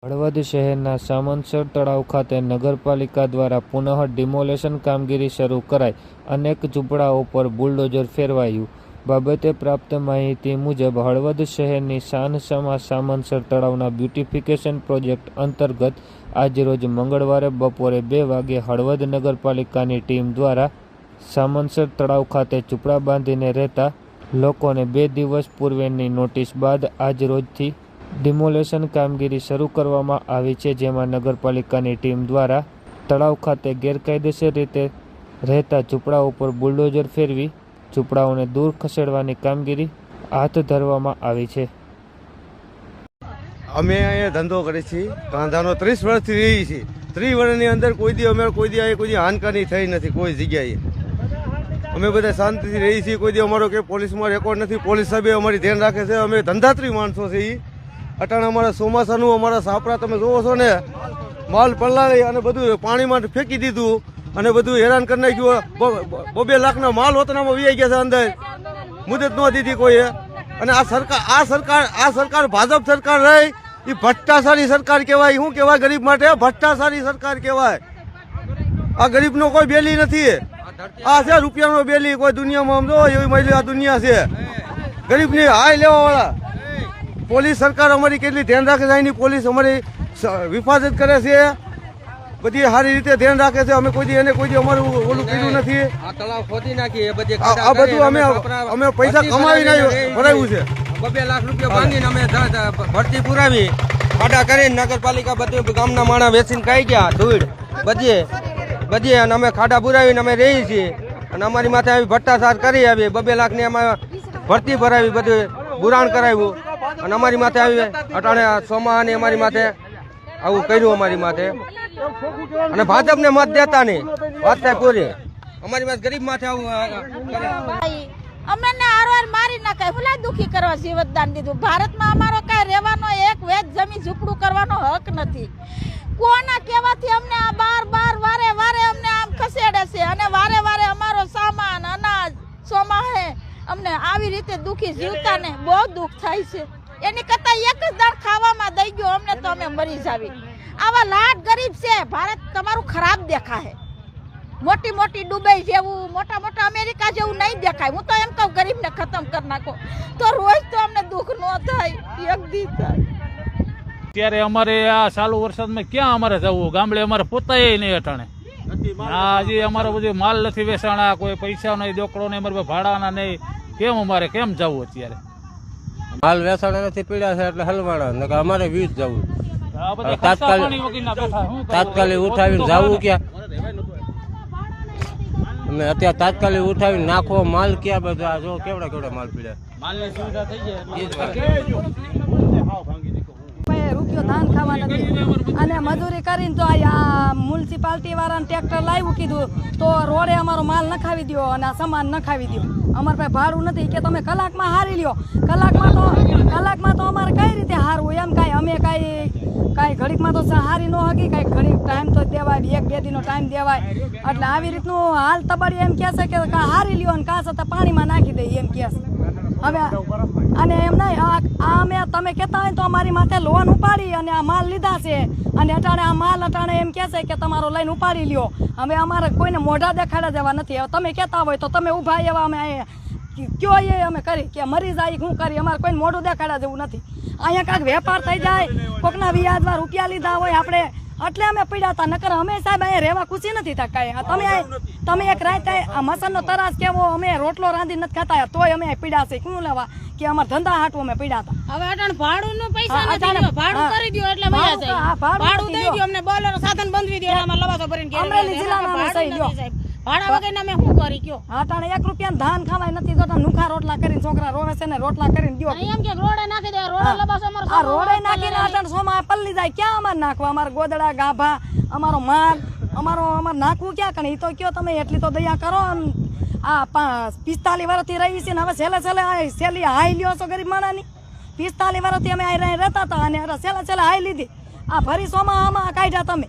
હળવદ શહેરના સામંતસર તળાવ ખાતે નગરપાલિકા દ્વારા પુનઃ ડિમોલેશન કામગીરી શરૂ કરાઈ અનેક ઝૂંપડાઓ પર બુલડોઝર ફેરવાયું। બાબતે પ્રાપ્ત માહિતી મુજબ હળવદ શહેરની સાનસમા સામંતસર તળાવના બ્યુટિફિકેશન પ્રોજેક્ટ અંતર્ગત આજરોજ મંગળવારે બપોરે 2 વાગે હળવદ નગરપાલિકાની ટીમ દ્વારા સામંતસર તળાવ ખાતે ઝૂંપડા બાંધીને રહેતા લોકોને 2 દિવસ પૂર્વેની નોટિસ બાદ આજરોજથી ડિમોલેશન કામગીરી શરૂ કરવામાં આવી છે, જેમાં નગરપાલિકાની ટીમ દ્વારા તળાવ ખાતે ગેરકાયદેસર રીતે રહેતા ઝૂંપડાઓ પર બુલડોઝર ફેરવી ઝૂંપડાઓને દૂર ખસેડવાની કામગીરી હાથ ધરવામાં આવી છે। અમે અહીંયા ધંધો કરીએ છીએ, કાંધાનો 30 વર્ષથી રહી છીએ। 30 વર્ષની અંદર કોઈ દી હાનકાની થઈ નથી કોઈ જગ્યાએ। અમે બધા શાંતિથી રહી છીએ, કોઈ દી અમારો કે પોલીસમાં રેકોર્ડ નથી। પોલીસ સાહેબે અમારી ધ્યાન રાખે છે। અમે ધંધાત્રી માણસો છે। અટાણે અમારા ચોમાસાનું અમારા સાપરા તમે જોવો છો ને, માલ પલાળી અને બધું પાણીમાં ફેંકી દીધું અને બધું હેરાન કરી નાખ્યું। 2 લાખના માલ વતનામાં વી ગયા છે અંદર, મુદત ન દીધી કોઈએ। અને આ સરકાર ભાજપ સરકાર રહી એ ભ્રષ્ટાચારી સરકાર કહેવાય। શું કહેવાય ગરીબ માટે? ભ્રષ્ટાચારી સરકાર કહેવાય। આ ગરીબનો કોઈ બેલી નથી। આ છે રૂપિયાનો બેલી કોઈ દુનિયામાં સમજો એવી મળી આ દુનિયા છે। ગરીબની હાય લેવા વાળા પોલીસ સરકાર અમારી કેટલી ધ્યાન રાખે છે। એની પોલીસ અમારી હિફાજત કરે છે, બધી સારી રીતે ધ્યાન રાખે છે। અમે કોઈ દી અમારું ઓલું કર્યું નથી। આ બધું અમે પૈસા કમાવીને ભરાયું છે। 2 લાખ રૂપિયા ભાંગીને અમે ભરતી પુરાવી ખાડા કરીને નગરપાલિકા બધું ગામના માણા વેચીને ખાઈ ગયા ધૂળ બધી અને અમે ખાડા પુરાવીને અમે રહી છીએ। અને અમારી માથે આવી ભ્રષ્ટાચાર કરી આવી 2 લાખની અમે ભરતી ભરાવી બધું બુરાણ કરાવ્યું અને અમારી માથે આવી અટાણે સોમાની અમારી માથે આવું કર્યું અમારી માથે। અને ભાજપને મત દેતા નહીં, વાત થાય પૂરી। અમારી માથે ગરીબ માથે આવું અમને આરવાર મારી નાખે, ભલા દુખી કરવા જીવતદાન દીધું। ભારતમાં અમારો કઈ રહેવાનો એક વેદ જમીન ઝૂંપડું કરવાનો હક નથી। કોના કહેવાથી અમને આ બાર વારે અમને આમ ખસેડે છે અને વારે અમારો સામાન અનાજ સોમાહે અમને આવી રીતે દુખી જીવતાને બહુ દુઃખ થાય છે। એની કરતા એક જ દાણ ખાવામાં દઈ ગયો અમને તો અમે મરી જાવી। આવા લાટ ગરીબ છે। ભારત તમારું ખરાબ દેખાય, મોટી દુબઈ જેવું મોટા અમેરિકા જેવું નહીં દેખાય। હું તો એમ કહું ગરીબને ખતમ કરી નાખો તો રોજ તો અમને દુઃખ ન થાય, એક દી થાય। ત્યારે અમારે આ ચાલુ વરસાદમાં ક્યાં અમારે જવું? ગામડે અમારે પોતાય નહીં અટાણે। હજી અમારો બધું માલ નથી વેચાણા, કોઈ પૈસા નહીં, ડોકડો નહીં, અમારે ભાડાના નહીં। અમારે કેમ જવું? અત્યારે માલ વેચાણા નથી પીડ્યા છે એટલે હલવાણા, અમારે વીજ જવું તાત્કાલિક ઉઠાવીને જવું ક્યાં? અમે અત્યારે તાત્કાલિક ઉઠાવીને નાખો માલ ક્યાં? બધા જો કેવડા માલ પીડ્યા। માલની સુવિધા થઈ રૂપિયો ધાન ખાવા નથી અને મજૂરી કરીને તો આ મ્યુનિસિપાલિટી વાળાને ટ્રેક્ટર લાવ્યું કીધું તો રોડે અમારો માલ નખાવી દો અને આ સામાન નખાવી દો। અમારે પાસે ભાડું નથી કે તમે કલાકમાં હારી લ્યો। કલાકમાં તો અમારે કઈ રીતે હારવું એમ કાંઈ અમે કાંઈ ઘડીકમાં તો હારી ન હકી, કાંઈ ઘડીક ટાઈમ તો દેવાય, 1-2 દીનો ટાઈમ દેવાય। એટલે આવી રીતનું હાલ તબડી એમ કહે છે કે હારી લ્યો અને કાં છતાં પાણીમાં નાખી દઈએ એમ કહે છે। હવે અને એમ નહીં અમે તમે કહેતા હોય તો અમારી માથે લોન ઉપાડી અને આ માલ લીધા છે અને આ માલ એમ કહે છે કે તમારો લઈને ઉપાડી લ્યો। હવે અમારે કોઈને મોઢા દેખાડ્યા જવા નથી। હવે તમે કહેતા હોય તો તમે ઊભા એવા અમે કયો એ અમે કરી કે મરી જાય શું કરી? અમારે કોઈને મોઢું દેખાડ્યા જેવું નથી। અહીંયા કાંઈક વેપાર થઈ જાય, કોકના વ્યાજમાં રૂપિયા લીધા હોય આપણે એટલે અમે પીડાતા, નકર અમે સાહેબ અહીંયા રહેવા ખુશી નથી થતા। તમે એક રાત આ મસનનો તરાસ કેવો, અમે રોટલો રાંધી નથી ખાતા તોય અમે પીડાશે શું લેવા કે અમારા ધંધા હાટું અમે પીડાતા। હવે અટાણ ભાડુંનો પૈસા નથી, ભાડું કરી દો એટલે વયા જાય। ભાડું દઈ દો અમને, બોલેરો સાધન બંધવી દો, એમાં લવાસો ભરીને અમરેલી જિલ્લામાં અમે સહી લ્યો। ભાડા વગર અમે શું કરી કયો? અટાણે 1 રૂપિયા ધાન ખાવાય નથી તો નુખા રોટલા કરીને છોકરા રોવે છે ને રોટલા કરીને દો। એમ કે રોડે નાખી દે, રોડે લવાસો અમારો આ રોડે નાખીને અટાણ સોમાં પલ્લી જાય ક્યાં અમારે નાખવા? અમારે ગોદડા ગાભા અમારો માલ અમારે નાખવું ક્યાં કણે? એ તો કયો તમે એટલી તો દયા કરો। આ 45 વર્ષથી રહી છે ને હવે છેલ્લે હાઈ લ્યો છો ગરીબ માણાની। 45 વર્ષથી અમે અહીં રહેતા હતા અને છેલ્લે હાઈ લીધી। આ ફરી સોમાં આમાં કાઢ્યા તમે।